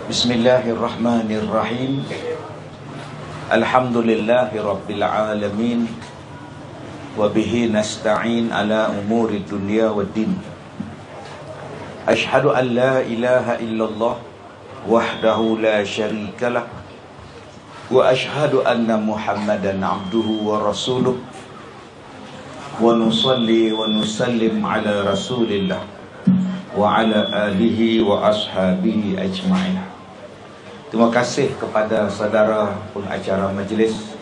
Bismillahirrahmanirrahim. Alhamdulillahi rabbil alamin. Wa bihi nasta'in ala umuri dunya waddin. Ashhadu an la ilaha illallah wahdahu la syarikalah. Wa ashhadu anna Muhammadan abduhu wa rasuluh. Wa nusalli wa nusallim ala rasulillah wa ala alihi wa ashabihi ajma'in. Terima kasih kepada saudara pengacara majlis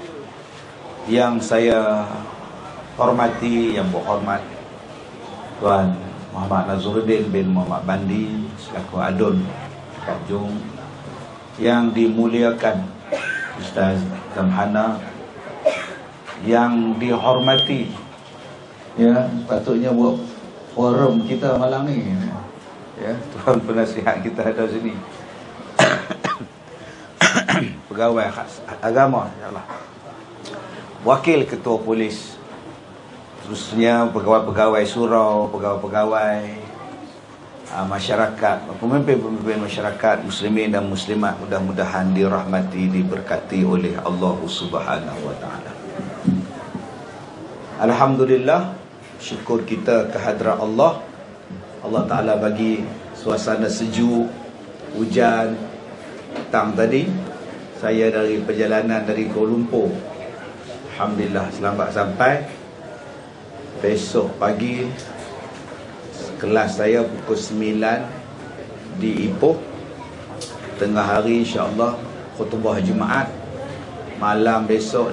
yang saya hormati, yang berhormat Tuan Muhammad Nazruddin bin Muhammad Bandi selaku Adun Tanjung, yang dimuliakan Ustaz Zamhana, yang dihormati, ya, patutnya buat forum kita malam ni, ya, Tuan penasihat kita ada sini, pegawai agama, insyaallah, wakil ketua polis, terusnya pegawai-pegawai surau, pegawai-pegawai masyarakat, pemimpin-pemimpin masyarakat muslimin dan muslimat, mudah-mudahan dirahmati, diberkati oleh Allah Subhanahu wa taala. Alhamdulillah, syukur kita kehadrat Allah. Allah Taala bagi suasana sejuk, hujan petang tadi. Saya dari perjalanan dari Kuala Lumpur, alhamdulillah selamat sampai. Besok pagi kelas saya pukul 9 di Ipoh. Tengah hari insya-Allah khutbah Jumaat. Malam besok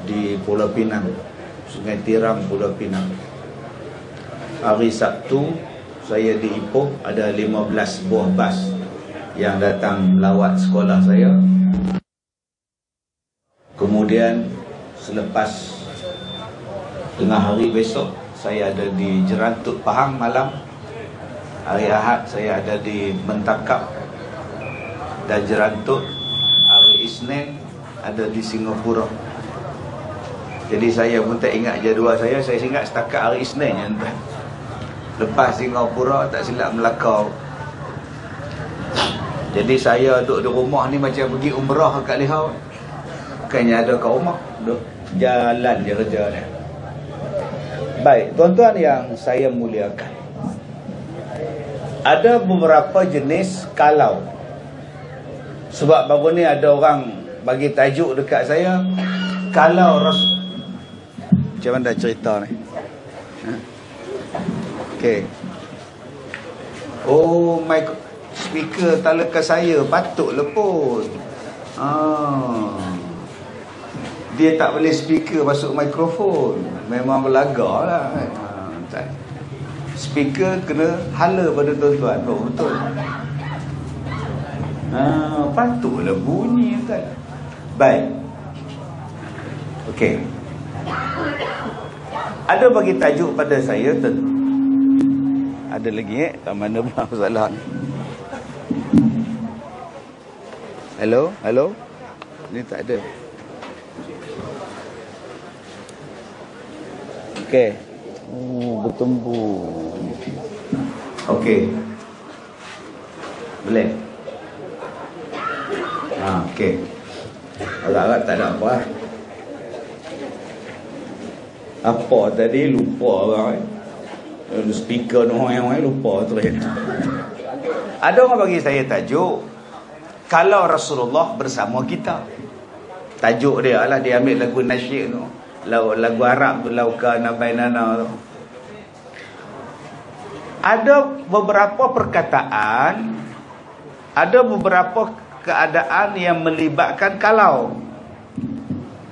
di Pulau Pinang, Sungai Tiram, Pulau Pinang. Hari Sabtu saya di Ipoh, ada 15 buah bas yang datang melawat sekolah saya. Kemudian selepas tengah hari besok saya ada di Jerantut Pahang malam. Hari Ahad saya ada di Mentakap dan Jerantut. Hari Isnin ada di Singapura. Jadi saya pun tak ingat jadual saya ingat setakat hari Isnin je. Lepas Singapura tak silap Melaka. Jadi saya duduk di rumah ni macam pergi umrah kat Lihau. Bukannya ada kat rumah, duduk jalan je kerja ni. Baik, tuan-tuan yang saya muliakan, ada beberapa jenis kalau. Sebab baru ni ada orang bagi tajuk dekat saya, kalau macam mana cerita ni? Okey. Oh, speaker talakan saya patutlah pun. Dia tak boleh speaker masuk mikrofon. Memang berlagak lah. Speaker kena hala pada tuan-tuan. Oh, betul. Patutlah bunyi kan. Baik. Okey. Ada bagi tajuk pada saya ada lagi kat mana pula masalah ni. Hello? Ni tak ada. Okey. Bertembur. Okey. Boleh. Okey. Agak-agak tak ada apa. Apa tadi lupa orang. Speaker orang lupa terus. Ada orang bagi saya tajuk, kalau Rasulullah bersama kita. Tajuk dia lah, dia ambil lagu nasyid tu, lagu Arab tu, Laukana Bainana tu. Ada beberapa perkataan, ada beberapa keadaan yang melibatkan kalau.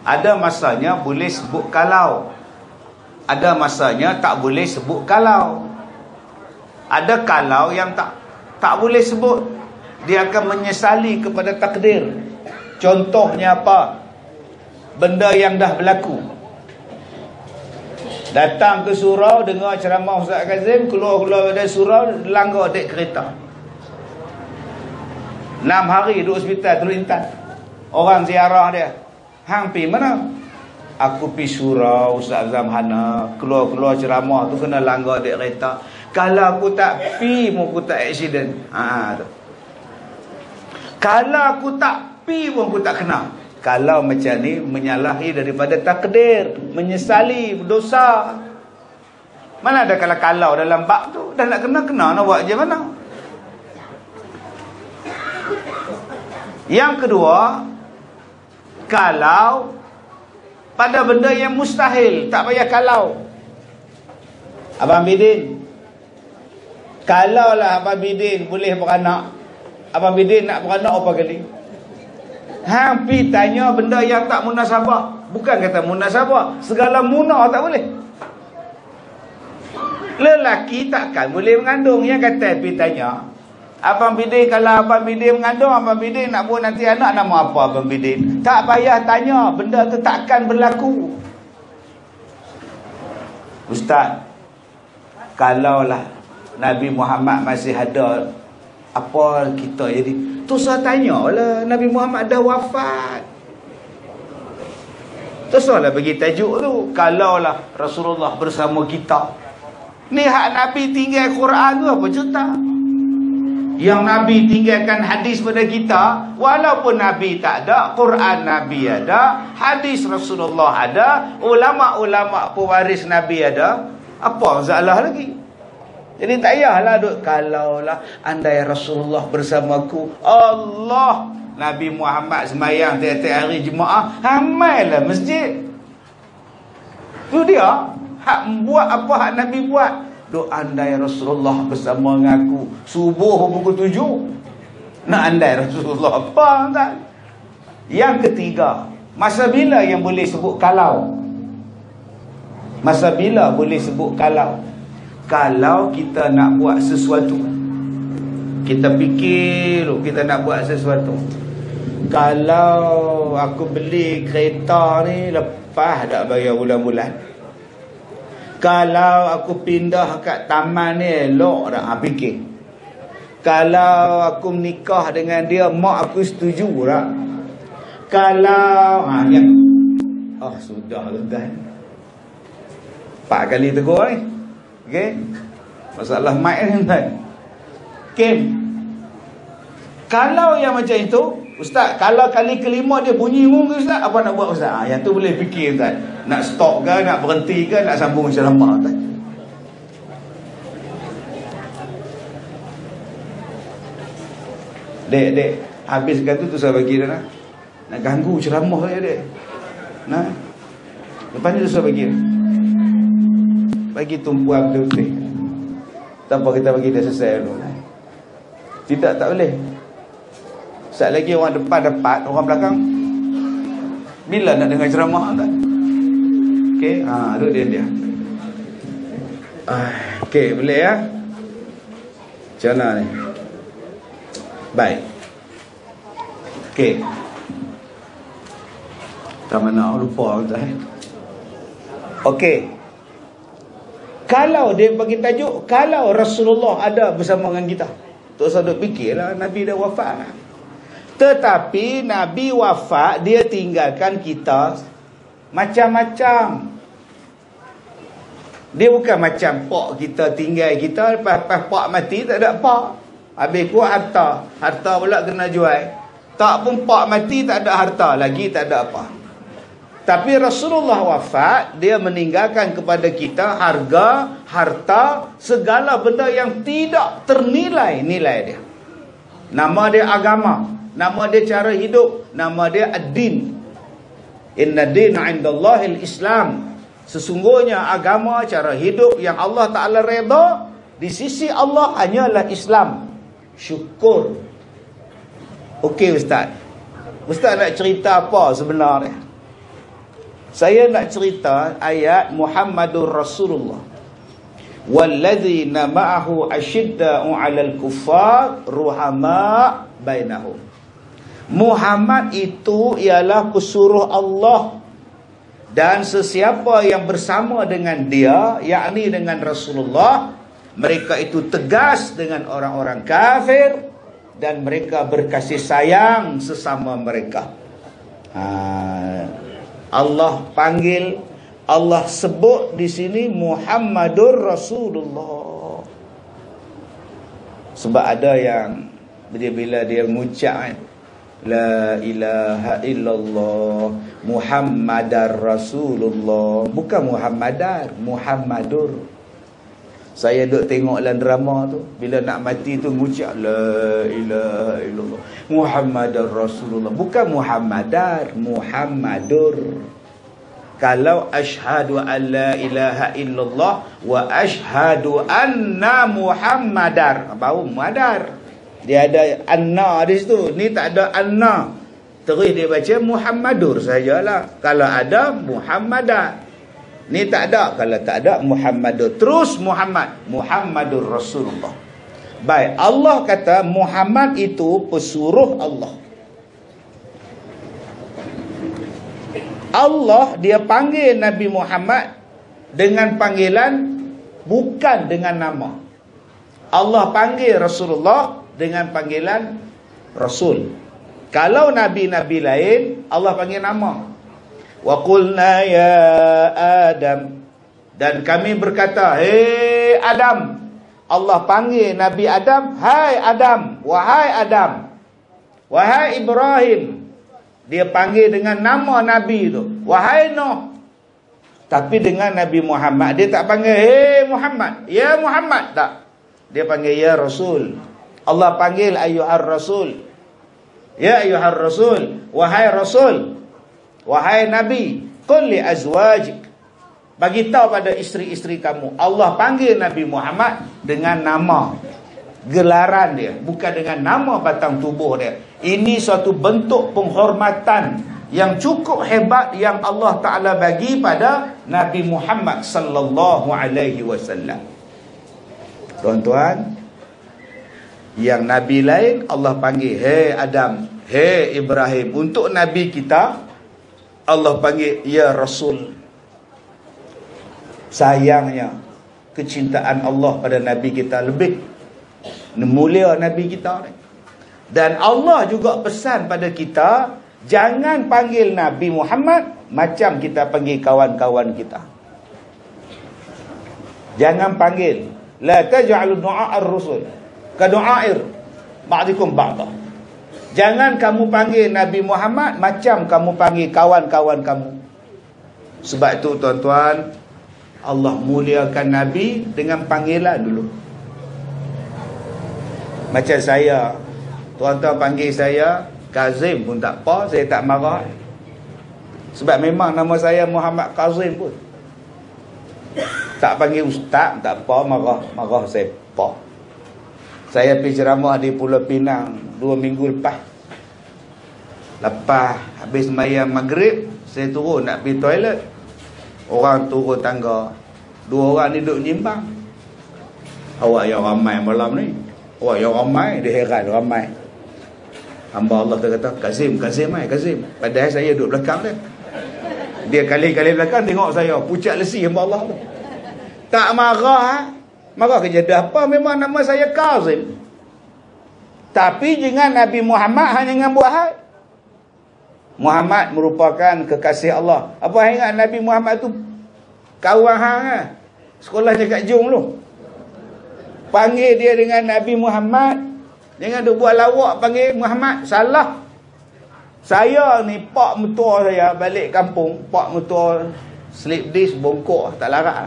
Ada masanya boleh sebut kalau, ada masanya tak boleh sebut kalau. Ada kalau yang tak boleh sebut, dia akan menyesali kepada takdir. Contohnya apa? Benda yang dah berlaku. Datang ke surau, dengar ceramah Ustaz Kazim, keluar dari surau, langgar dek kereta. 6 hari duduk hospital terlintas. Orang ziarah dia, hang pi mana? Aku pi surau Ustaz Zamhana, keluar ceramah tu kena langgar dek kereta. Kalau aku tak pi, aku tak accident. Tu. Kalau aku tak pi pun aku tak kena. Kalau macam ni, menyalahi daripada takdir, menyesali dosa. Mana ada kalau dalam bab tu. Dah nak kena nak buat je mana. Yang kedua, kalau pada benda yang mustahil, tak payah kalau. Abang Bidin, kalaulah Abang Bidin boleh beranak, Abang Bidin nak beranak apa kali? Hang pi tanya benda yang tak munasabah. Bukan kata munasabah, segala munah tak boleh. Lelaki takkan boleh mengandung. Yang kata pi tanya, Abang Bidin, kalau Abang Bidin mengandung, Abang Bidin nak buat nanti anak, nama apa Abang Bidin? Tak payah tanya, benda tu takkan berlaku. Ustaz, kalaulah Nabi Muhammad masih ada, apa kita jadi? Tu saya tanyalah, Nabi Muhammad dah wafat. Tu saya bagi tajuk tu, kalaulah Rasulullah bersama kita. Ni hak Nabi tinggal Quran tu apa cerita? Yang Nabi tinggalkan hadis pada kita, walaupun Nabi tak ada, Quran Nabi ada, hadis Rasulullah ada, ulama-ulama pewaris Nabi ada, apa masalah lagi? Jadi tak payahlah duk kalaulah andai Rasulullah bersamaku. Allah, Nabi Muhammad semayang tiap-tiap hari jemaah, hamailah masjid. Tu dia, hak buat apa hak Nabi buat. Duk andai Rasulullah bersama dengan aku subuh pukul 7. Nak andai Rasulullah apa tak? Yang ketiga, masa bila yang boleh sebut kalau? Masa bila boleh sebut kalau? Kalau kita nak buat sesuatu, kita fikir kita nak buat sesuatu. Kalau aku beli kereta ni lepas tak bayar bulan-bulan, kalau aku pindah kat taman ni elok tak? Fikir. Kalau aku menikah dengan dia, mak aku setuju tak? Kalau yang sudah tuan. 4 kali tegur ni. Okey. Masalah mic ni tuan. Okey. Kalau yang macam itu, Ustaz, kalau kali kelima dia bunyi ke Ustaz, apa nak buat Ustaz? Yang tu boleh fikir Ustaz. Nak stop ke, nak berhenti ke, nak sambung ceramah Ustaz. Dek, habiskan tu saya bagi dah nak. Nak ganggu ceramah dia, dek. Nah. Lepas ni tu saya bagi. Bagi tumpuan betul-betul. Tanpa kita bagi dia selesai dulu. Tidak, tak boleh. Saat lagi orang depan dapat, orang belakang bila nak dengar ceramah tak? Okey, duduk dia. Okey, boleh ya? Macam mana ni? Baik. Okey. Tak mana lupa tak? Okey. Kalau dia bagi tajuk, kalau Rasulullah ada bersama dengan kita, tu saya duk fikirlah Nabi dah wafat. Tetapi Nabi wafat, dia tinggalkan kita macam-macam. Dia bukan macam pak kita tinggal kita, lepas pak mati tak ada pak. Habis kuat harta, harta pula kena jual. Tak pun pak mati tak ada harta, lagi tak ada apa. Tapi Rasulullah wafat, dia meninggalkan kepada kita harga, harta, segala benda yang tidak ternilai nilai dia. Nama dia agama, nama dia cara hidup, nama dia ad-din. Inna dina indallahil Islam. Sesungguhnya agama, cara hidup yang Allah Ta'ala redha di sisi Allah hanyalah Islam. Syukur. Okey Ustaz, Ustaz nak cerita apa sebenarnya? Saya nak cerita ayat Muhammadur Rasulullah. Walladzina ma'ahu asyidda'u 'alal kuffar ruhama bainahum. Muhammad itu ialah pesuruh Allah, dan sesiapa yang bersama dengan dia, yakni dengan Rasulullah, mereka itu tegas dengan orang-orang kafir, dan mereka berkasih sayang sesama mereka. Allah panggil, Allah sebut di sini Muhammadur Rasulullah. Sebab ada yang bila dia mengucap kan, la ilaha illallah Muhammadar Rasulullah, bukan Muhammadar, Muhammadur. Saya duk tengok dalam drama tu, bila nak mati tu mengucap la ilaha illallah Muhammadar Rasulullah, bukan Muhammadar, Muhammadur. Kalau asyhadu an la ilaha illallah wa asyhadu anna Muhammadar, baru Muhammadar. Dia ada anna di situ. Ni tak ada anna. Terus dia baca Muhammadur sajalah. Kalau ada Muhammadar. Ni tak ada. Kalau tak ada Muhammadur. Terus Muhammad. Muhammadur Rasulullah. Baik, Allah kata Muhammad itu pesuruh Allah. Allah dia panggil Nabi Muhammad dengan panggilan, bukan dengan nama. Allah panggil Rasulullah dengan panggilan Rasul. Kalau Nabi-Nabi lain, Allah panggil nama. Wa qulna ya Adam, dan kami berkata, hei Adam. Allah panggil Nabi Adam, hai Adam, wahai Adam, wahai Ibrahim. Dia panggil dengan nama Nabi tu, wahai Nuh. Tapi dengan Nabi Muhammad, dia tak panggil hei Muhammad, ya Muhammad, tak. Dia panggil ya Rasul. Allah panggil ayyuhar Rasul, ya ayyuhar Rasul, wahai Rasul, wahai Nabi. Qul li azwajik, bagi tahu pada isteri-isteri kamu. Allah panggil Nabi Muhammad dengan nama, gelaran dia, bukan dengan nama batang tubuh dia. Ini suatu bentuk penghormatan yang cukup hebat yang Allah Ta'ala bagi pada Nabi Muhammad sallallahu alaihi wasallam. Tuan-tuan, yang Nabi lain Allah panggil hei Adam, hei Ibrahim. Untuk Nabi kita Allah panggil ya Rasul. Sayangnya, kecintaan Allah pada Nabi kita lebih mulia Nabi kita. Dan Allah juga pesan pada kita, jangan panggil Nabi Muhammad macam kita panggil kawan-kawan kita. Jangan panggil, la taj'alu du'a ar-rusul ka du'air ba'dikum ba'da. Jangan kamu panggil Nabi Muhammad macam kamu panggil kawan-kawan kamu. Sebab itu tuan-tuan, Allah muliakan Nabi dengan panggilan dulu. Macam saya, tuan-tuan panggil saya Kazim pun tak apa, saya tak marah. Sebab memang nama saya Muhammad Kazim pun. Tak panggil ustaz, tak apa, marah saya apa. Saya pergi ceramah di Pulau Pinang 2 minggu lepas. Lepas habis sembahyang maghrib, saya turun nak pergi toilet. Orang turun tangga, 2 orang ni duduk nyimbang. Awak yang ramai malam ni. Awak yang ramai, dia heran ramai. Hamba Allah kata, Kazim. Padahal saya duduk belakang dia. Dia kali-kali belakang tengok saya, pucat lesi hamba Allah tu. Tak marah. Marah kejadian apa? Memang nama saya Kazim. Tapi dengan Nabi Muhammad hanya dengan buat hal. Muhammad merupakan kekasih Allah. Apa ingat Nabi Muhammad tu kawan hang lah. Sekolahnya kat Jung tu. Panggil dia dengan Nabi Muhammad. Jangan duk buat lawak panggil Muhammad. Salah. Saya ni pak mertua saya balik kampung. Pak mertua slip disc bongkok. Tak larat.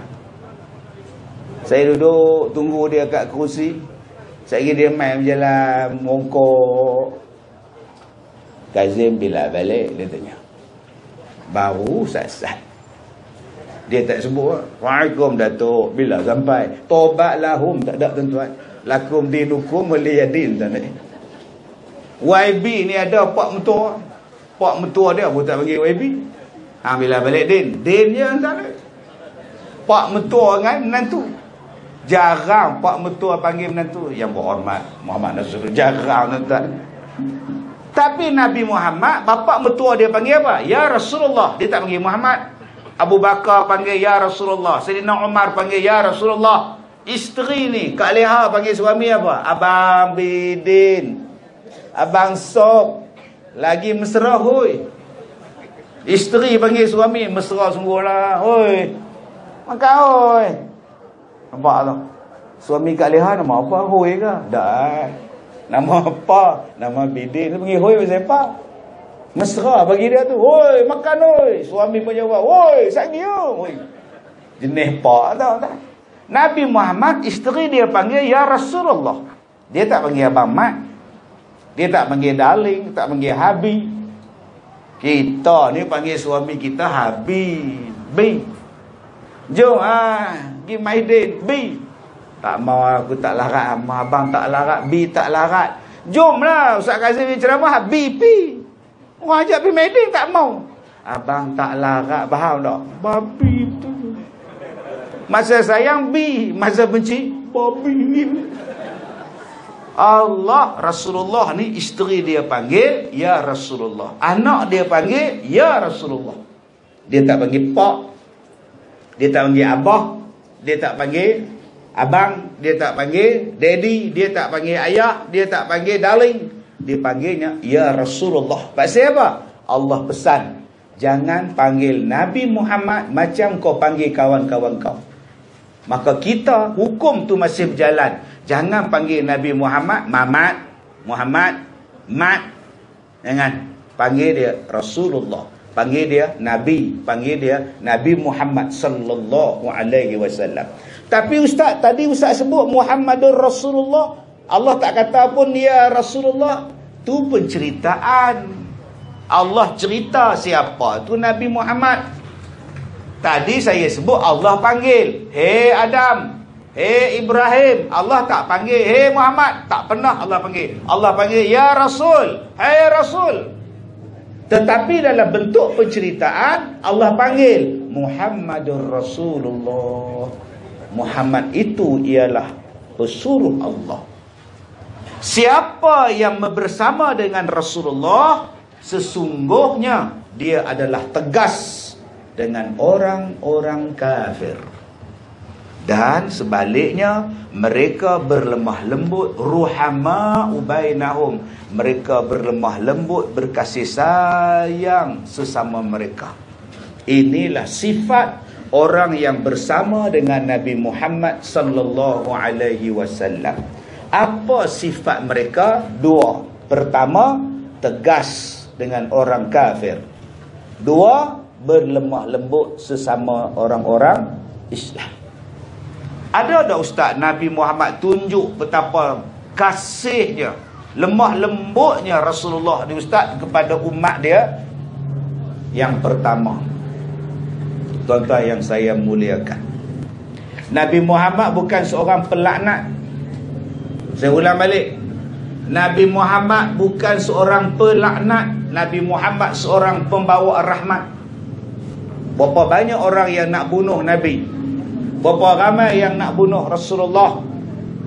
Saya duduk tunggu dia kat kerusi. Saya kira dia main berjalan bongkok. Kazim bila balik, dia tanya. Baru sasat. Dia tak sebut. Waalaikum Datuk. Bila sampai? Tobat lahum. Tak ada tuan-tuan. Lakum dinukum waliyadin. Tak ada. YB ni ada pak mertua. Pak mertua dia pun tak panggil YB. Bila balik din. Din je tak ada. Pak mertua dengan menantu. Jarang pak mertua panggil menantu. Yang berhormat Muhammad Rasulullah. Jarang tuan-tuan. Tapi Nabi Muhammad, bapa mertua dia panggil apa? Ya Rasulullah. Dia tak panggil Muhammad. Abu Bakar panggil Ya Rasulullah. Sayyidina Umar panggil Ya Rasulullah. Isteri ni, Kak Leha panggil suami apa? Abang Bidin. Abang Sob. Lagi mesra, hoi. Isteri panggil suami, mesra semua lah. Hoi. Makan, hoi. Nampak tu? Suami Kak Leha nama apa? Hoi ke? Tak. Nama apa? Nama bidin. Dia panggil Hoi macam apa? Mesra bagi dia tu. Hoi, makan hoi. Suami pun jawab, hoi, saknya. Hoi. Jenis pak tau tak? Nabi Muhammad, isteri dia panggil ya Rasulullah. Dia tak panggil abang mat. Dia tak panggil darling, tak panggil habi. Kita ni panggil suami kita habi, bi. Jom pergi Maidin, bi. Tak mau, aku tak larat, abang tak larat, bi tak larat. Jomlah Ustaz Kazim ceramah, bi pi. Orang ajak pergi Maidin tak mau. Abang tak larat, faham tak? Babi tu. Masa sayang bi, masa benci babi. Allah, Rasulullah ni isteri dia panggil ya Rasulullah. Anak dia panggil ya Rasulullah. Dia tak panggil pak. Dia tak panggil abah. Dia tak panggil abang. Dia tak panggil daddy. Dia tak panggil ayah. Dia tak panggil darling. Dia panggilnya ya Rasulullah. Pasal apa? Allah pesan, jangan panggil Nabi Muhammad macam kau panggil kawan-kawan kau. Maka kita, hukum tu masih berjalan. Jangan panggil Nabi Muhammad Mamat, Muhammad, Mat. Jangan. Panggil dia Rasulullah. Panggil dia Nabi. Panggil dia Nabi Muhammad sallallahu alaihi wasallam. Tapi Ustaz, tadi Ustaz sebut Muhammadur Rasulullah. Allah tak kata pun ya Rasulullah. Tu penceritaan. Allah cerita siapa tu Nabi Muhammad. Tadi saya sebut Allah panggil, hei Adam, hei Ibrahim. Allah tak panggil, hei Muhammad. Tak pernah Allah panggil. Allah panggil, ya Rasul, hei Rasul. Tetapi dalam bentuk penceritaan, Allah panggil Muhammadur Rasulullah. Muhammad itu ialah pesuruh Allah. Siapa yang bersama dengan Rasulullah, sesungguhnya dia adalah tegas dengan orang-orang kafir. Dan sebaliknya, mereka berlemah lembut, ruhama'u bainahum. Mereka berlemah lembut, berkasih sayang sesama mereka. Inilah sifat orang yang bersama dengan Nabi Muhammad sallallahu alaihi wasallam. Apa sifat mereka? Dua. Pertama, tegas dengan orang kafir. Dua, berlemah lembut sesama orang-orang Islam. Ada tak Ustaz Nabi Muhammad tunjuk betapa kasihnya, lemah lembutnya Rasulullah ni Ustaz kepada umat dia? Yang pertama, tuan-tuan yang saya muliakan, Nabi Muhammad bukan seorang pelaknat. Saya ulang balik, Nabi Muhammad bukan seorang pelaknat. Nabi Muhammad seorang pembawa rahmat. Berapa banyak orang yang nak bunuh Nabi? Berapa ramai yang nak bunuh Rasulullah?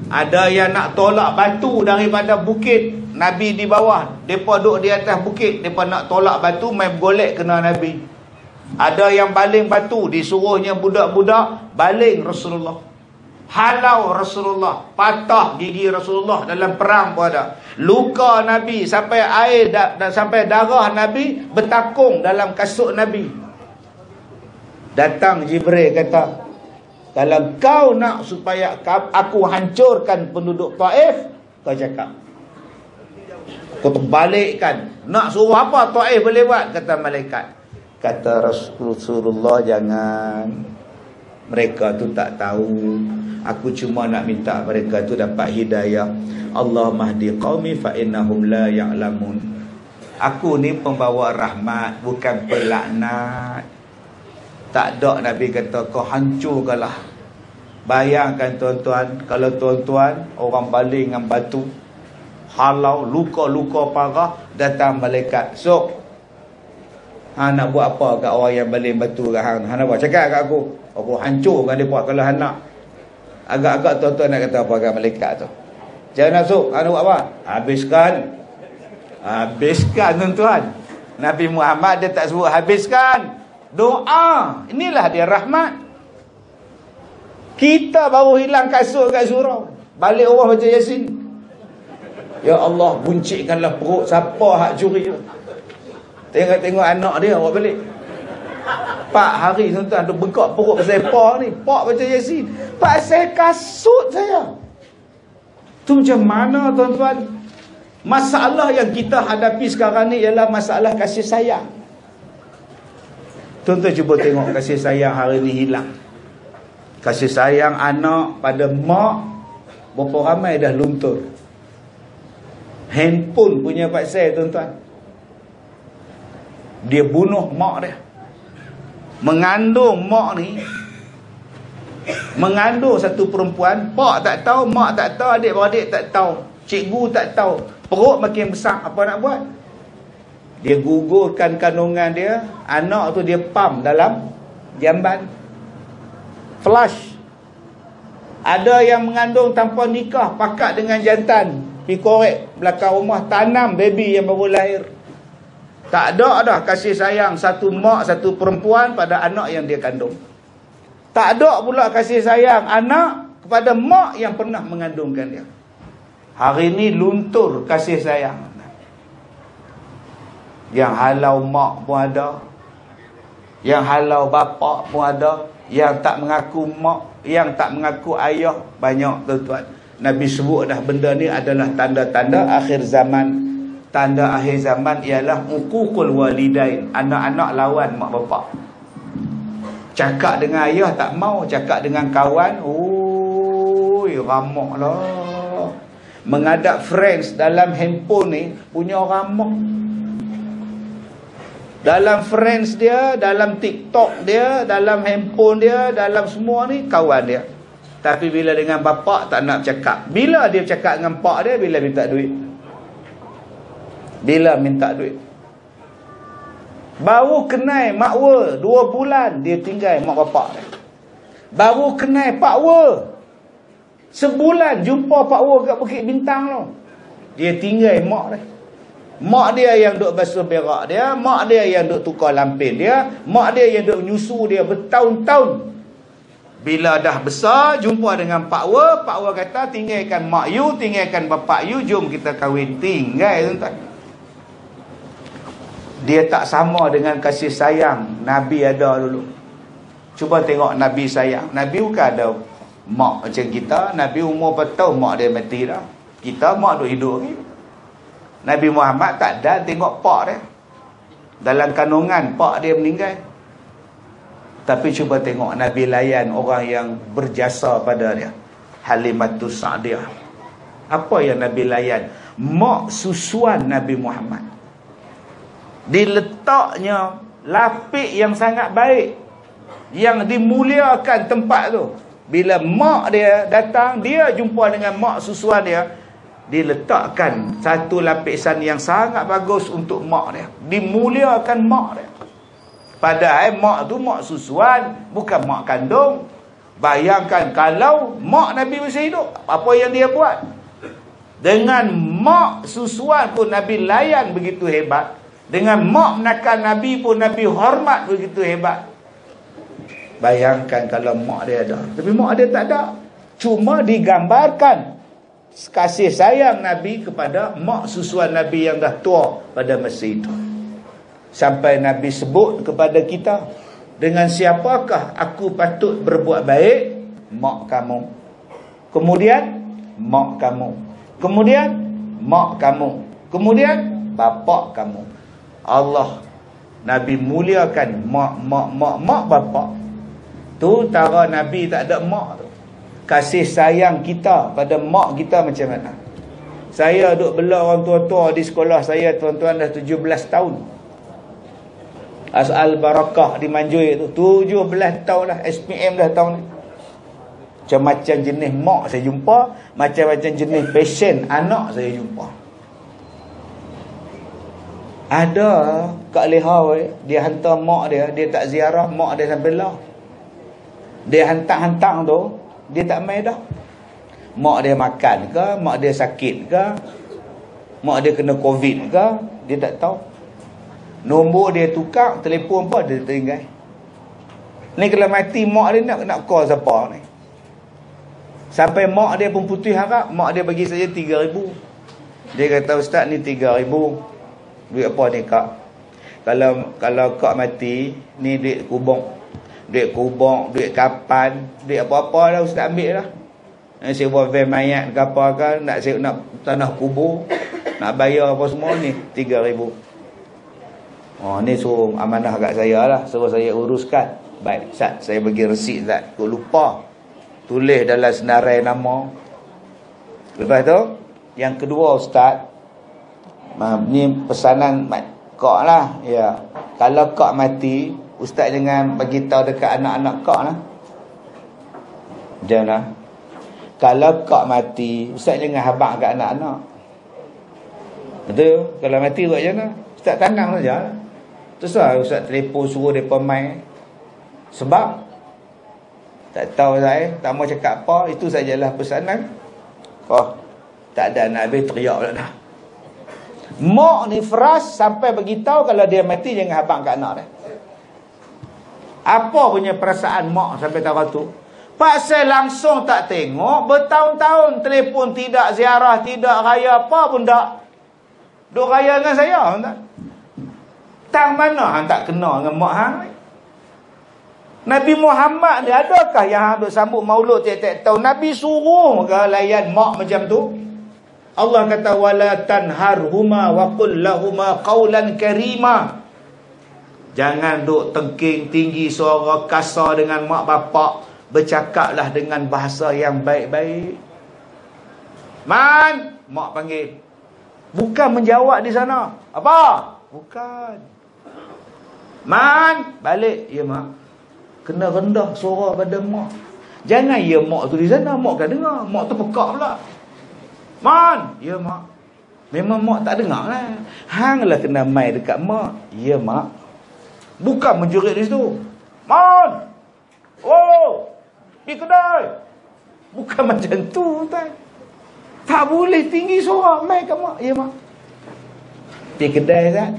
Ada yang nak tolak batu daripada bukit Nabi di bawah. Mereka duduk di atas bukit, mereka nak tolak batu, main golek kena Nabi. Ada yang baling batu, disuruhnya budak-budak baling Rasulullah. Halau Rasulullah, patah gigi Rasulullah dalam perang pun ada. Luka Nabi sampai air dan sampai darah Nabi bertakung dalam kasut Nabi. Datang Jibril kata, kalau kau nak supaya aku hancurkan penduduk Taif, kau cakap. Kau terbalikkan. Nak suruh apa Taif boleh buat? Kata malaikat. Kata Rasulullah, jangan. Mereka tu tak tahu. Aku cuma nak minta mereka tu dapat hidayah. Allah mahdi qaumi fa innahum la ya'lamun. Aku ni pembawa rahmat, bukan pelaknat. Tak ada Nabi kata kau hancurkanlah. Bayangkan tuan-tuan, kalau tuan-tuan orang baling dengan batu, halau, luka-luka parah, datang malaikat. So, nak buat apa kat orang yang baling batu kat hang? Nak buat cakap kat aku hancurkan dia buat kalau hang nak. Agak-agak tuan-tuan nak kata apa kat malaikat tu? Jangan masuk, nak buat apa? Habiskan. Habiskan tuan-tuan. Nabi Muhammad dia tak sebut habiskan. Doa. Inilah dia rahmat. Kita baru hilang kasut kat surau, balik orang baca Yasin. Ya Allah, buncitkanlah perut siapa hak curi tu. Tengok-tengok anak dia awak balik. 4 hari tuan-tuan tu bengkak perut pasal apa ni? Pak baca Yasin. Pasal kasut saya. Tu macam mana tuan-tuan? Masalah yang kita hadapi sekarang ni ialah masalah kasih sayang. Tuan-tuan cuba tengok kasih sayang hari ni hilang. Kasih sayang anak pada mak berapa ramai dah luntur. Handphone punya pasal tuan-tuan. Dia bunuh mak dia. Mengandung mak ni, mengandung satu perempuan, pak tak tahu, mak tak tahu, adik-beradik tak tahu, cikgu tak tahu, perut makin besar, apa nak buat? Dia gugurkan kandungan dia, anak tu dia pam dalam jamban flash. Ada yang mengandung tanpa nikah, pakat dengan jantan, pergi korek belakang rumah, tanam baby yang baru lahir. Tak ada dah kasih sayang satu mak, satu perempuan pada anak yang dia kandung. Tak ada pula kasih sayang anak kepada mak yang pernah mengandungkan dia. Hari ni luntur kasih sayang. Yang halau mak pun ada, yang halau bapak pun ada, yang tak mengaku mak, yang tak mengaku ayah, banyak tuan-tuan. Nabi sebut dah benda ni adalah tanda-tanda akhir zaman. Tanda akhir zaman ialah uququl walidain, anak-anak lawan mak bapak. Cakap dengan ayah tak mau, cakap dengan kawan, oi ramaklah. Mengadap friends dalam handphone ni punya ramak. Dalam friends dia, dalam TikTok dia, dalam handphone dia, dalam semua ni kawan dia. Tapi bila dengan bapak tak nak cakap. Bila dia cakap dengan pak dia, bila minta duit. Bila minta duit. Baru kenal makwa 2 bulan dia tinggal mak bapak dia. Baru kenal pakwa sebulan jumpa pakwa kat Bukit Bintang tu, dia tinggal mak dia. Mak dia yang duk basuh berak dia, mak dia yang duk tukar lampin dia, mak dia yang duk menyusu dia bertahun-tahun. Bila dah besar jumpa dengan pakwa, pakwa kata tinggalkan mak you, tinggalkan bapak you, jom kita kahwin. Tinggal tuan-tuan. Dia tak sama dengan kasih sayang Nabi ada dulu. Cuba tengok Nabi sayang. Nabi bukan ada mak macam kita. Nabi umur berapa tahun mak dia mati dah. Kita mak duk hidup lagi. Nabi Muhammad tak ada tengok pak dia. Dalam kandungan pak dia meninggal. Tapi cuba tengok Nabi layan orang yang berjasa pada dia. Halimatus Sa'diyah. Apa yang Nabi layan? Mak susuan Nabi Muhammad. Diletaknya lapik yang sangat baik, yang dimuliakan tempat tu. Bila mak dia datang, dia jumpa dengan mak susuan dia, diletakkan satu lapisan yang sangat bagus untuk mak dia. Dimuliakan mak dia. Padahal mak tu mak susuan, bukan mak kandung. Bayangkan kalau mak Nabi masih hidup, apa yang dia buat. Dengan mak susuan pun Nabi layan begitu hebat. Dengan mak menakan Nabi pun Nabi hormat begitu hebat. Bayangkan kalau mak dia ada. Tapi mak dia tak ada. Cuma digambarkan kasih sayang Nabi kepada mak susuan Nabi yang dah tua pada masa itu. Sampai Nabi sebut kepada kita, dengan siapakah aku patut berbuat baik? Mak kamu. Kemudian mak kamu. Kemudian mak kamu. Kemudian bapak kamu. Allah, Nabi muliakan mak bapak. Tu tara Nabi tak ada mak tu. Kasih sayang kita pada mak kita macam mana? Saya duk bela orang tua-tua di sekolah saya, tuan-tuan, dah 17 tahun. Asal Barakah di Manjui tu 17 tahun dah. SPM dah tahun ni. Macam-macam jenis mak saya jumpa, macam-macam jenis pasien anak saya jumpa. Ada Kak Leha, dia hantar mak dia tak ziarah mak dia sampai lah. Dia hantar-hantar tu, dia tak main dah. Mak dia makan ke, mak dia sakit ke, mak dia kena COVID ke, dia tak tahu. Nombor dia tukar, telefon pun dia tinggal. Ni kalau mati mak dia nak call siapa ni? Sampai mak dia pun putih harap, mak dia bagi saja 3,000. Dia kata, ustaz ni 3,000. Duit apa ni kak? kalau kau mati, ni duit kubur, duit kapan, duit apa-apa lah ustaz ambil lah. Sewa van mayat ke apa kan, nak tanah kubur, nak bayar apa semua ni 3,000. Oh, ni suruh amanah kat saya lah, suruh saya uruskan. Baik, Ustaz, saya bagi resit Ustaz. Kau lupa tulis dalam senarai nama. Lepas tu, yang kedua Ustaz, ni pesanan kak lah. Ya, kalau kak mati, Ustaz jangan bagi tahu dekat anak-anak kak lah. Jangan lah. Kalau kak mati, Ustaz jangan habaq kat anak-anak. Betul? Kalau mati buat macam mana? Ustaz tanam saja. Terserah Ustaz telefon suruh mereka main. Sebab tak tahu saya, tak mau cakap apa, itu sajalah pesanan. Oh, tak ada nak habis teriak pula dah. Mak ni Fras sampai beritahu kalau dia mati jangan habaq kat anak dia. Apa punya perasaan mak sampai tahu tu? Pak saya langsung tak tengok, bertahun-tahun telefon tidak, ziarah tidak, raya apa pun tak. Duk raya dengan saya tak? Tang mana hang tak kenal dengan mak hang? Nabi Muhammad ni adakah yang hang duk sambut maulud tiap-tiap tahun? Nabi suruh ke layan mak macam tu? Allah kata wala tanharhuma wa qul lahuma qawlan karima. Jangan duk tengking tinggi suara kasar dengan mak bapak. Bercakaplah dengan bahasa yang baik-baik. Man, mak panggil. Bukan menjawab di sana. Apa? Bukan. Man, balik. Ya mak. Kena rendah suara pada mak. Jangan ya mak tu di sana, mak kan dengar. Mak tu pekak pula. Man, ya mak. Memang mak tak dengar lah. Hang lah kena mai dekat mak. Ya mak. Bukan menjerit di situ. Man. Oh. Pergi kedai. Bukan macam tu tak. Tak boleh tinggi suara mai kat mak. Ya mak. Pergi kedai tak.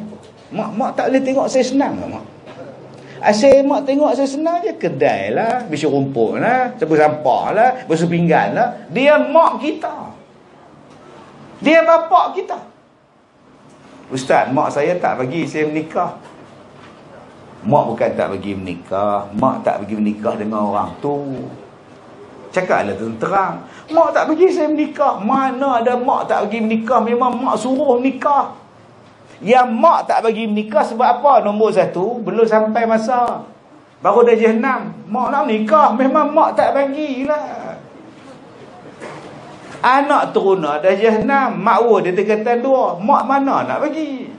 Mak tak boleh tengok saya senang ke mak? Asyik mak tengok saya senang je. Kedai lah, bisi rumput lah, sapu sampah lah, basuh pinggan lah. Dia mak kita. Dia bapak kita. Ustaz, mak saya tak bagi saya menikah. Mak bukan tak bagi menikah, mak tak bagi menikah dengan orang tu. Cakaplah terang. Mak tak bagi saya menikah. Mana ada mak tak bagi menikah? Memang mak suruh menikah. Yang mak tak bagi menikah sebab apa? Nombor satu, belum sampai masa. Baru dah jahanam. Mak nak menikah, memang mak tak bagilah. Anak teruna dah jahanam, makwa dia tingkatan 2. Mak mana nak bagi?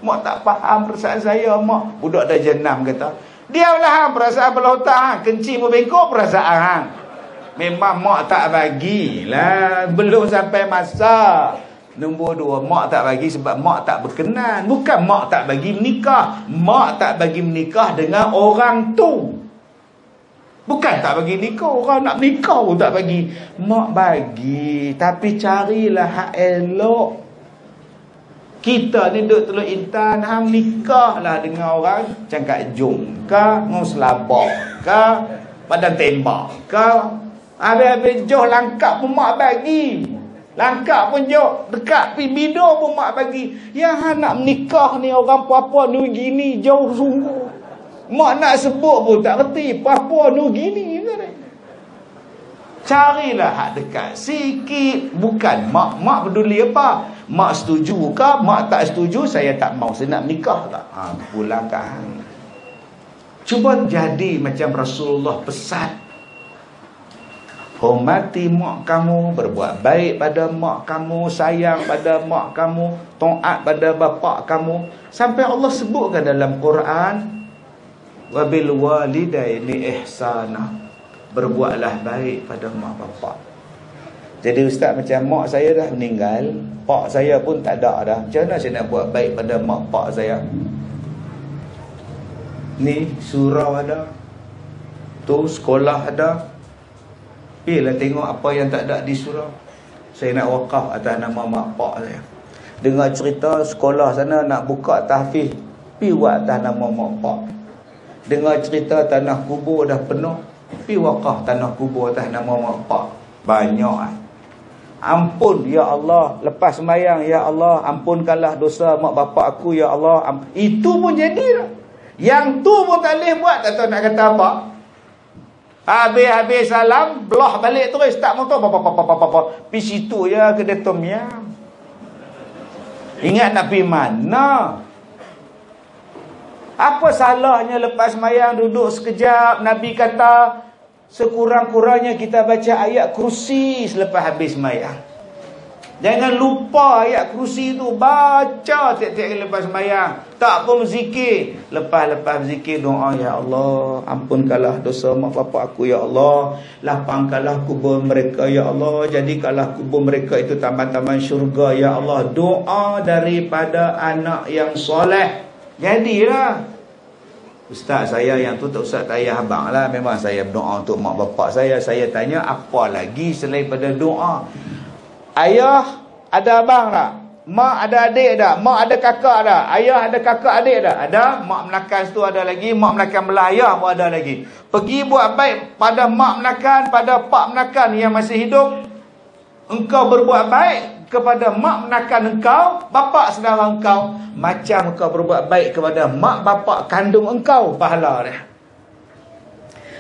Mak tak faham perasaan saya, mak. Budak dah jahanam kata. Diamlah hang perasaan belah otak hang, kencing membengkok perasaan hang. Memang mak tak bagilah, belum sampai masa. Nombor 2, mak tak bagi sebab mak tak berkenan. Bukan mak tak bagi menikah, mak tak bagi menikah dengan orang tu. Bukan tak bagi nikah, orang nak nikah pun tak bagi. Mak bagi, tapi carilah hak elok. Kita ni duduk teluk intan, hang nikahlah dengan orang cangkat jom ke, ngau selabak ke, padang tembak ke. Habis-habis jauh langkap pun mak bagi. Langkap pun jauh, dekat pi bido pun mak bagi. Yang hang nak menikah ni orang Papua New Guinea jauh sungguh. Mak nak sebut pun tak reti Papua New Guinea ke ni. Carilah hak dekat sikit. Bukan mak peduli apa. Mak setuju ke, mak tak setuju, saya tak mau, saya nak menikah tak. Pulang ke hang. Cuba jadi macam Rasulullah pesan. Hormati mak kamu, berbuat baik pada mak kamu, sayang pada mak kamu, taat pada bapak kamu. Sampai Allah sebutkan dalam Quran, wabil walidaini ihsana, berbuatlah baik pada mak bapak. Jadi ustaz, macam mak saya dah meninggal, pak saya pun tak ada dah. Macam mana saya nak buat baik pada mak pak saya? Ni surau ada, tu sekolah ada. Pergilah tengok apa yang tak ada di surau. Saya nak wakaf atas nama mak pak saya. Dengar cerita sekolah sana nak buka tahfiz, pergi buat atas nama mak pak. Dengar cerita tanah kubur dah penuh, pergi wakaf tanah kubur atas nama mak pak. Banyak Ampun ya Allah, lepas sembahyang ya Allah, ampunkanlah dosa mak bapak aku ya Allah. Itu pun jadilah. Yang tu pun tak boleh buat, tak tahu nak kata apa. Habis salam, belah balik terus, tak motor pergi situ ya, kedai tom yam. Ingat nak pergi mana? Apa salahnya lepas sembahyang duduk sekejap? Nabi kata sekurang-kurangnya kita baca ayat kursi selepas habis sembahyang. Jangan lupa ayat kursi tu, baca tiap-tiap kali lepas sembahyang. Tak pun zikir. Lepas zikir doa, ya Allah, ampunkanlah dosa mak bapak aku ya Allah, lapangkanlah kubur mereka ya Allah, jadikanlah kubur mereka itu taman-taman syurga ya Allah. Doa daripada anak yang soleh. Jadilah. Ustaz saya yang tu tak ustaz ayah abang lah. Memang saya berdoa untuk mak bapak saya. Saya tanya apa lagi selain pada doa? Ayah ada abang tak? Mak ada adik tak? Mak ada kakak tak? Ayah ada kakak adik tak? Ada. Mak menakan situ ada lagi. Mak menakan belah ayah pun ada lagi. Pergi buat baik pada mak menakan, pada pak menakan yang masih hidup. Engkau berbuat baik kepada mak menakan engkau, bapak saudara engkau, macam engkau berbuat baik kepada mak bapak kandung engkau, pahala dia.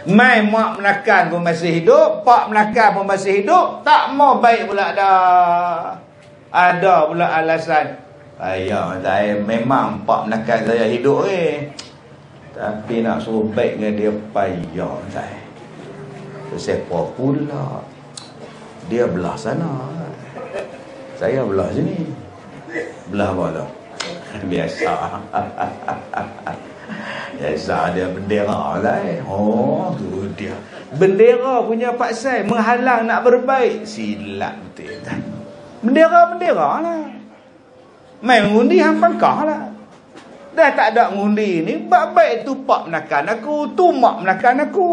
Mai mak menakan pun masih hidup, pak menakan pun masih hidup, tak mau baik pula dah. Ada pula alasan. Ayah, saya memang pak menakan saya hidup tapi nak suruh baik dengan dia payah saya. Siapa pula? Dia belah sana, saya belah sini. Belah apa tu? Biasa. Biasa dia bendera lah. Oh tu dia. Bendera punya paksa menghalang nak berbaik. Silap betul. Bendera lah. Main mengundi hampan kah lah. Dah tak ada mengundi ni. Baik tu pak menakan aku, tu mak menakan aku.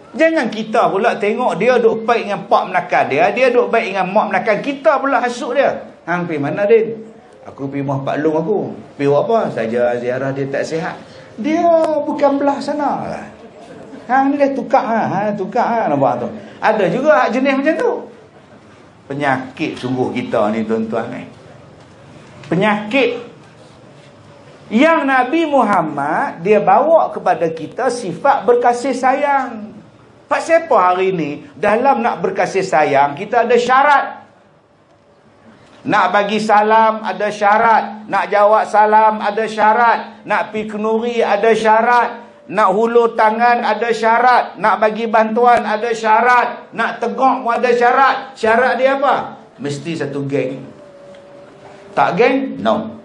Jangan kita pula tengok dia duk baik dengan pak menakan dia, dia duk baik dengan mak menakan, kita pula hasut dia. Hang pergi mana Din? Aku pergi rumah Pak Long aku. Pergi buat apa? Saja ziarah dia tak sihat. Dia bukan belah sana. Hang ni dah tukar nampak tu. Ada juga hak jenis macam tu. Penyakit sungguh kita ni tuan-tuan ni. Penyakit. Yang Nabi Muhammad dia bawa kepada kita sifat berkasih sayang. Pasal apa hari ni dalam nak berkasih sayang kita ada syarat. Nak bagi salam ada syarat, nak jawab salam ada syarat, nak pi kenuri ada syarat, nak hulur tangan ada syarat, nak bagi bantuan ada syarat, nak tegak pun ada syarat. Syarat dia apa? Mesti satu geng. Tak geng? No.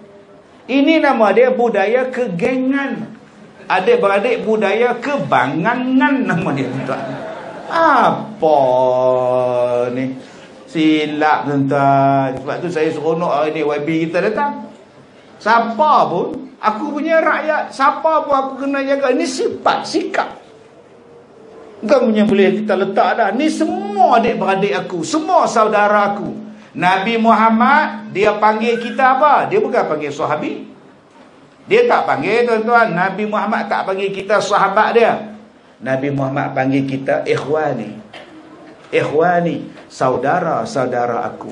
Ini nama dia budaya kegengan. Adik-beradik budaya kebangangan nama dia tuan. Apa ni? Silap tuan. Sebab tu saya seronok hari ni YB kita datang. Siapa pun, aku punya rakyat, siapa pun aku kena jaga. Ini sifat, sikap. Bukan punya boleh kita letak dah. Ni semua adik-beradik aku, semua saudara aku. Nabi Muhammad dia panggil kita apa? Dia bukan panggil sahabi. Dia tak panggil tuan-tuan. Nabi Muhammad tak panggil kita sahabat dia. Nabi Muhammad panggil kita ikhwani. Ikhwani, saudara-saudara aku.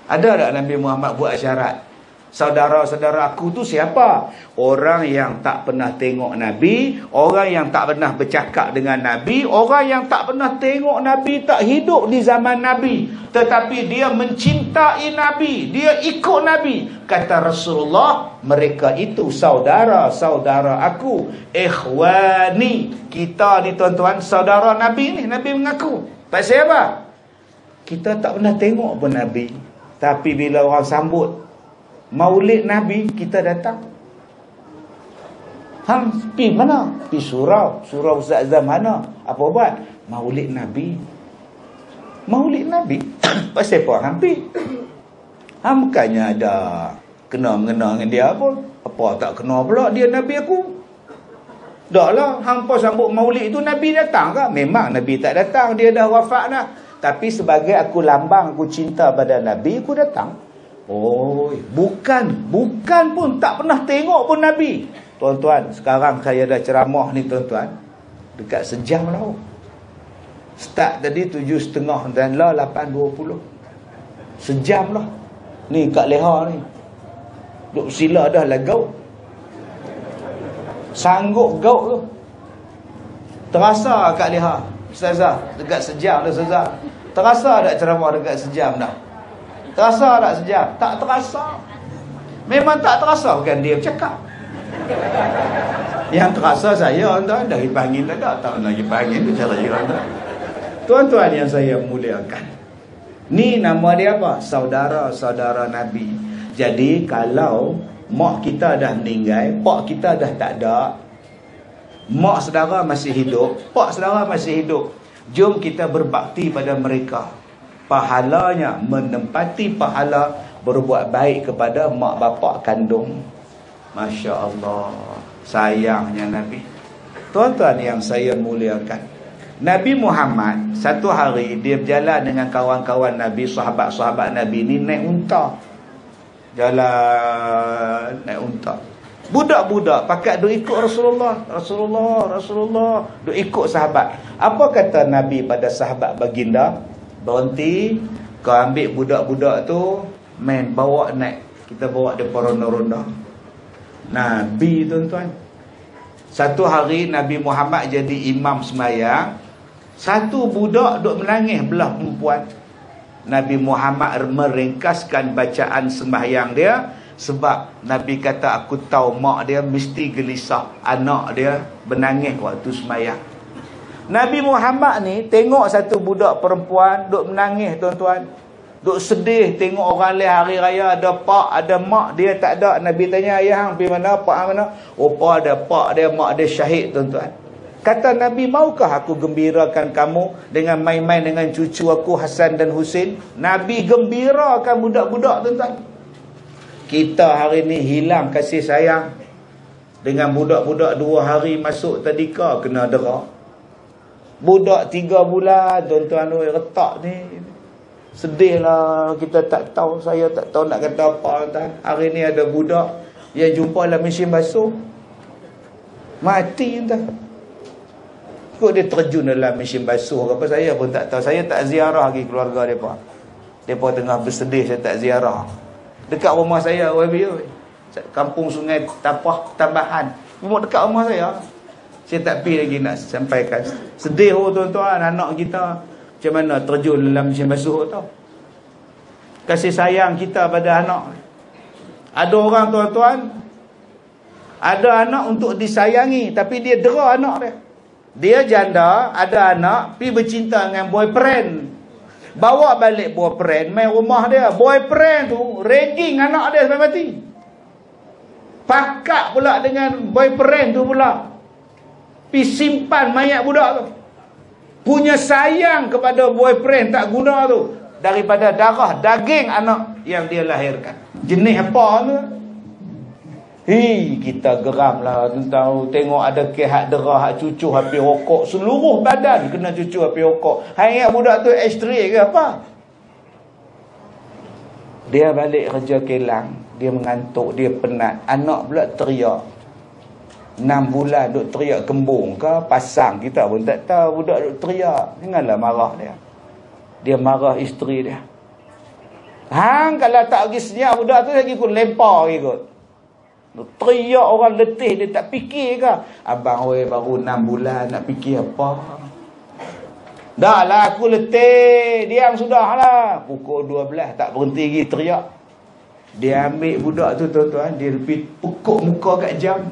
Ada tak Nabi Muhammad buat syarat? Saudara-saudara aku tu siapa? Orang yang tak pernah tengok Nabi, orang yang tak pernah bercakap dengan Nabi, orang yang tak pernah tengok Nabi, tak hidup di zaman Nabi, tetapi dia mencintai Nabi, dia ikut Nabi. Kata Rasulullah, mereka itu saudara-saudara aku. Ikhwani, kita ni tuan-tuan saudara Nabi ni. Nabi mengaku. Pasal apa? Kita tak pernah tengok pun Nabi, tapi bila orang sambut Maulid Nabi, kita datang. Hang pergi mana? Pergi surau. Surau Ustaz Azam mana? Apa buat? Maulid Nabi. Maulid Nabi? Pasal apa hang pergi? Hang bukannya ada kena-mengena dengan dia pun. Apa tak kena pula dia Nabi aku? Tak lah. Hang apa sambut Maulid itu Nabi datang ke? Memang Nabi tak datang. Dia dah wafat dah. Tapi sebagai aku lambang, aku cinta pada Nabi, aku datang. Oh, bukan pun tak pernah tengok pun Nabi. Tuan-tuan, sekarang saya dah ceramah ni tuan-tuan, dekat sejam lah. Start tadi 7.30 dan lah 8.20. Sejam lah. Ni kat leha ni. Duk sila dah lah gaut. Sanggup gaut tu. Terasa kat leha. Ustazah, dekat sejam dah Ustazah. Terasa tak ceramah dekat sejam dah? Terasa tak sejam? Tak terasa. Memang tak terasa, bukan dia bercakap. Yang terasa saya, tuan, dari panggil tak lagi panggil tu cara dia tuan. Tuan-tuan yang saya muliakan. Ni nama dia apa? Saudara-saudara Nabi. Jadi kalau mak kita dah meninggal, pak kita dah tak ada, mak saudara masih hidup, pak saudara masih hidup, jom kita berbakti pada mereka. Pahalanya menempati pahala berbuat baik kepada mak bapak kandung. Masya Allah, sayangnya Nabi. Tuan-tuan yang saya muliakan, Nabi Muhammad satu hari dia berjalan dengan kawan-kawan Nabi, sahabat-sahabat Nabi ni naik unta. Jalan naik unta. Budak-budak pakat duk ikut Rasulullah, duk ikut sahabat. Apa kata Nabi pada sahabat baginda? Berhenti, kau ambil budak-budak tu, main bawa naik. Kita bawa dia ronda-ronda. Nabi, tuan-tuan. Satu hari Nabi Muhammad jadi imam sembahyang. Satu budak duk menangis belah perempuan. Nabi Muhammad meringkaskan bacaan sembahyang dia. Sebab Nabi kata, aku tahu mak dia mesti gelisah, anak dia menangis waktu sembahyang. Nabi Muhammad ni tengok satu budak perempuan duk menangis, tuan-tuan. Duk sedih tengok orang lain hari raya, ada pak, ada mak, dia tak ada. Nabi tanya, ayah hang pergi mana, pak hang mana? Oh, pak ada, mak dia syahid, tuan-tuan. Kata Nabi, maukah aku gembirakan kamu dengan main-main dengan cucu aku Hasan dan Husin? Nabi gembirakan budak-budak, tuan-tuan. Kita hari ni hilang kasih sayang dengan budak-budak 2 hari masuk tadika kena dera. Budak 3 bulan, tuan-tuan, retak ni. Sedihlah, kita tak tahu, saya tak tahu nak kata apa, tuan. Hari ni ada budak yang jumpa dalam mesin basuh, mati, tuan. Kok dia terjun dalam mesin basuh, apa saya pun tak tahu. Saya tak ziarah lagi keluarga mereka. Mereka tengah bersedih, saya tak ziarah. Dekat rumah saya, kampung Sungai Tambahan, dekat rumah saya. Saya tak pergi lagi nak sampaikan. Sedih, tuan-tuan, anak kita macam mana terjun dalam mesin basuh tau. Kasih sayang kita pada anak. Ada orang, tuan-tuan, ada anak untuk disayangi, tapi dia dera anak dia. Dia janda, ada anak, pergi bercinta dengan boyfriend. Bawa balik boyfriend, main rumah dia. Boyfriend tu ragging anak dia sampai mati. Pakak pula dengan boyfriend tu pula. Pergi simpan mayat budak tu. Punya sayang kepada boyfriend tak guna tu, daripada darah daging anak yang dia lahirkan. Jenis apa tu? Kita geram lah, tahu, tengok ada kes hak derah, hak cucu habis rokok, seluruh badan kena cucu habis rokok. Ingat budak tu ekstrik ke apa? Dia balik kerja Kelang, dia mengantuk, dia penat, anak pula teriak. 6 bulan duk teriak kembung ke pasang, kita pun tak tahu. Budak duk teriak, janganlah marah dia. Dia marah isteri dia. Hang kalau tak pergi senyap budak tu lagi ikut lempar ikut. Teriak orang letih, dia tak fikir ke? Abang baru 6 bulan nak fikir apa? Dah lah aku letih, diam sudah lah. Pukul 12 tak berhenti lagi teriak. Dia ambil budak tu, tuan-tuan, dia pergi pukul muka kat jam.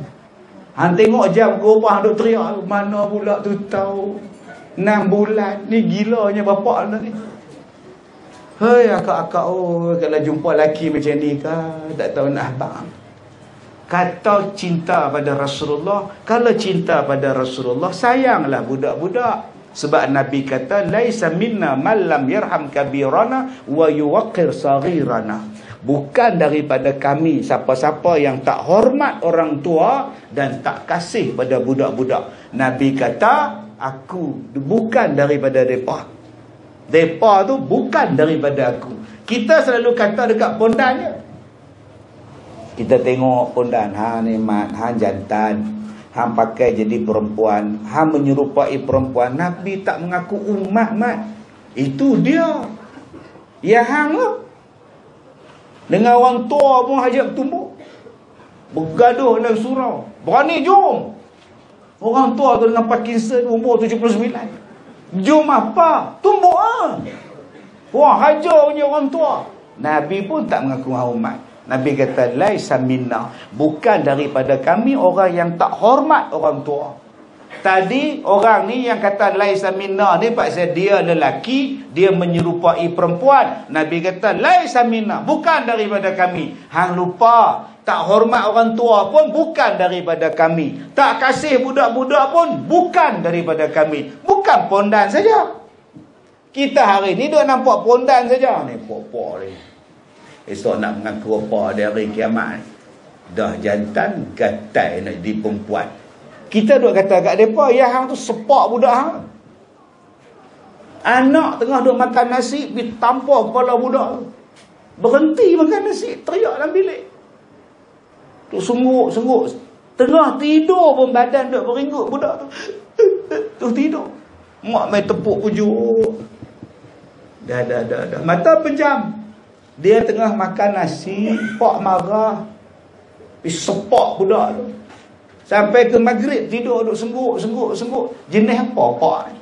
Hang tengok jam gerubah duk teriak, mana pula tu tahu 6 bulan ni, gilanya bapak ni. Hei akak-akak, kalau jumpa lelaki macam ni kan, tak tahu nak abang. Kata cinta pada Rasulullah, kalau cinta pada Rasulullah, sayanglah budak-budak. Sebab Nabi kata, laisa minna man lam yarham kabirana wa yuwaqqir saghirana. Bukan daripada kami siapa-siapa yang tak hormat orang tua dan tak kasih pada budak-budak. Nabi kata, aku bukan daripada mereka. Mereka tu bukan daripada aku. Kita selalu kata dekat pondannya. Kita tengok pondan, hang ni mat, hang jantan, Hang pakai jadi perempuan, hang menyerupai perempuan. Nabi tak mengaku umat, mat. Itu dia. Ya hang lah. Dengan orang tua pun hajat bertumbuk. Bergaduh dalam surau. Berani jom. Orang tua tu dengan Parkinson umur 79. Jom apa? Tumbuk ah. Wah, hajar punya orang tua. Nabi pun tak mengaku umat. Nabi kata, laisa minna, bukan daripada kami orang yang tak hormat orang tua. Tadi orang ni yang kata laisa minna ni pasal dia lelaki, dia menyerupai perempuan. Nabi kata laisa minna, bukan daripada kami. Hang lupa, tak hormat orang tua pun bukan daripada kami. Tak kasih budak-budak pun bukan daripada kami. Bukan pondan saja. Kita hari ni dah nampak pondan saja ni, pok-pok ni. Esok nak mengaku apa di hari kiamat. Dah jantan, gatai nak jadi perempuan. Kita duk kata kat mereka, ya hang tu sepak budak hang. Anak tengah duk makan nasi, pergi tampar kepala budak tu. Berhenti makan nasi, teriak dalam bilik. Duk sungguh. Tengah tidur pun badan duk beringgut budak tu. Tu tidur. Mak main tepuk pujuk. Dah. Mata pejam. Dia tengah makan nasi, pak marah, pergi sepak budak tu. Sampai ke maghrib tidur duk sengguk. Jenis apa pak ni?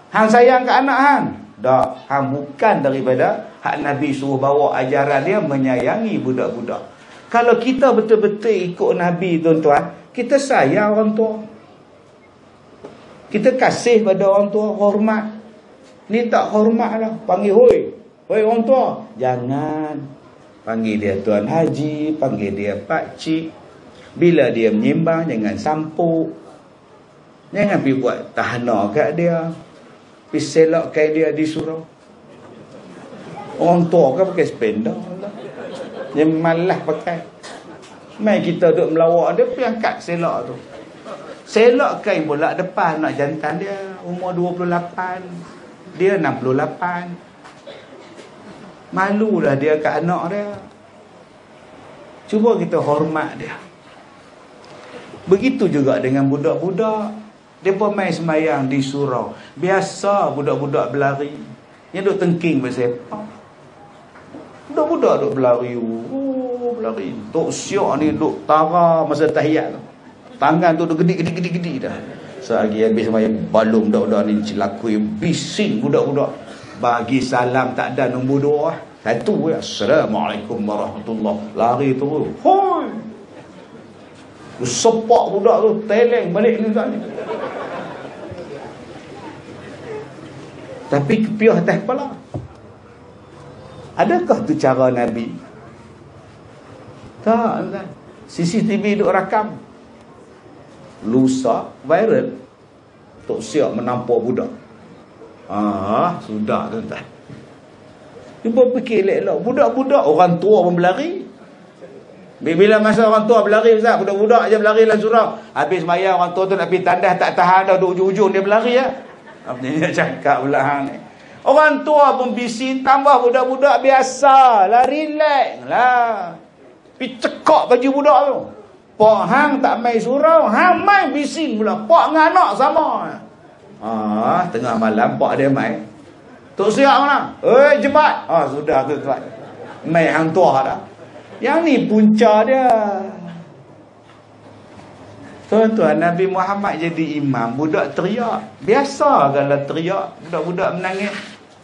Hang sayang ke anak hang? Tak, hang bukan daripada hak Nabi suruh bawa ajaran dia menyayangi budak-budak. Kalau kita betul-betul ikut Nabi, tuan-tuan, kita sayang orang tua. Kita kasih pada orang tua, hormat. Ni tak hormat lah, panggil hoi. Hoi orang tua, jangan. Panggil dia Tuan Haji, panggil dia Pak Cik. Bila dia menyimbang, jangan sampuk. Jangan pergi buat tahana kat dia. Pergi selak kain dia di surau. Orang tua kan pakai spender lah. Dia malas pakai. Mai kita duduk melawak dia, pergi angkat selak tu. Selak kain pula depan nak jantan dia. Umur 28. Dia 68. Malulah dia kat anak dia. Cuba kita hormat dia. Begitu juga dengan budak-budak. Mereka main semayang di surau. Biasa budak-budak berlari. Yang duk tengking pasal apa? Budak-budak duk berlari. Berlari. Tok Syok ni duk tara masa tahiyat tu. Tangan tu duk gedi dah. Selagi habis semayang, balum budak-budak ni celakui. Bising budak-budak. Bagi salam tak ada nombor 2. Satu ya, Assalamualaikum warahmatullahi. Lari terus. Hoi. Sepak budak tu, teleng balik ni tak ni. Tapi kepiah atas kepala. Adakah tu cara Nabi? Tak, kan? CCTV duk rakam. Lusa viral. Tok Siap menampar budak. Sudah tuan-tuan. Cuba fikir elok-elok. Budak-budak orang tua pun berlari. Bila masa orang tua berlari, Ustaz, budak-budak je berlari dalam surau. Habis maya orang tua tu nak pergi tandas, tak tahan dah, duduk ujung-ujung dia berlari ya. Apa dia cakap pula hang ni. Orang tua pun bising, tambah budak-budak biasa lah, relax lah. Pergi cekak baju budak tu. Pak hang tak main surau, hang main bising pula. Pak dengan anak sama. Tengah malam pak dia main. Tok Siap mana? Jebat. Sudah tuan-tuan. Main hang tua dah. Yang ni punca dia. Tuan-tuan, Nabi Muhammad jadi imam, budak teriak. Biasa kalau teriak, budak-budak menangis.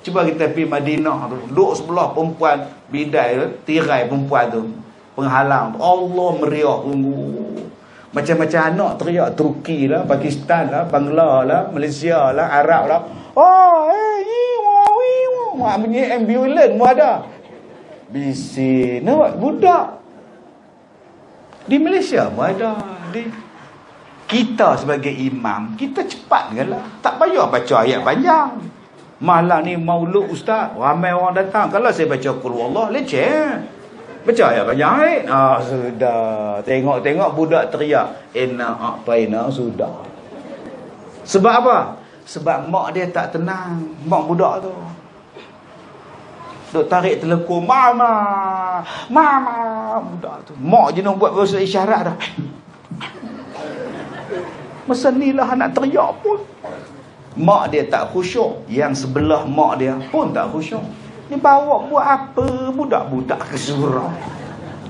Cuba kita pergi Madinah tu, duduk sebelah perempuan bidai tu, tirai perempuan tu, penghalang tu. Allah meriah. Macam-macam anak teriak. Turki lah, Pakistan lah, Bangla lah, Malaysia lah, Arab lah. Bunyi ambulans pun ada. Bising. Nampak budak. Di Malaysia pun ada. Kita sebagai imam, kita cepat lah. Tak payah baca ayat panjang. Malam ni maulud ustaz, ramai orang datang. Kalau saya baca Qul Wallah, leceh. Baca ayat panjang. Sudah. Tengok-tengok budak teriak. Inna a'taina, sudah. Sebab apa? Sebab mak dia tak tenang. Mak budak tu duk tarik telekung, mama budak tu. Mak je nak buat bahasa isyarat dah. Masa ni lah nak teriak pun. Mak dia tak khusyuk, yang sebelah mak dia pun tak khusyuk. Ni bawa buat apa budak-budak ke surau?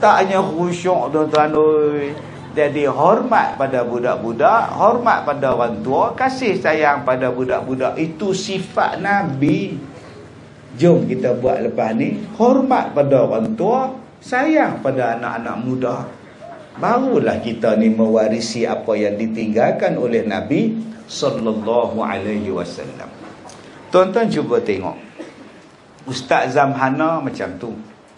Taknya khusyuk tuan-tuan oi. Jadi hormat pada budak-budak, hormat pada orang tua, kasih sayang pada budak-budak, itu sifat Nabi. Jom kita buat lepas ni, hormat pada orang tua, sayang pada anak-anak muda. Barulah kita ni mewarisi apa yang ditinggalkan oleh Nabi sallallahu alaihi wasallam. Tuan-tuan cuba tengok. Ustaz Zamhana macam tu.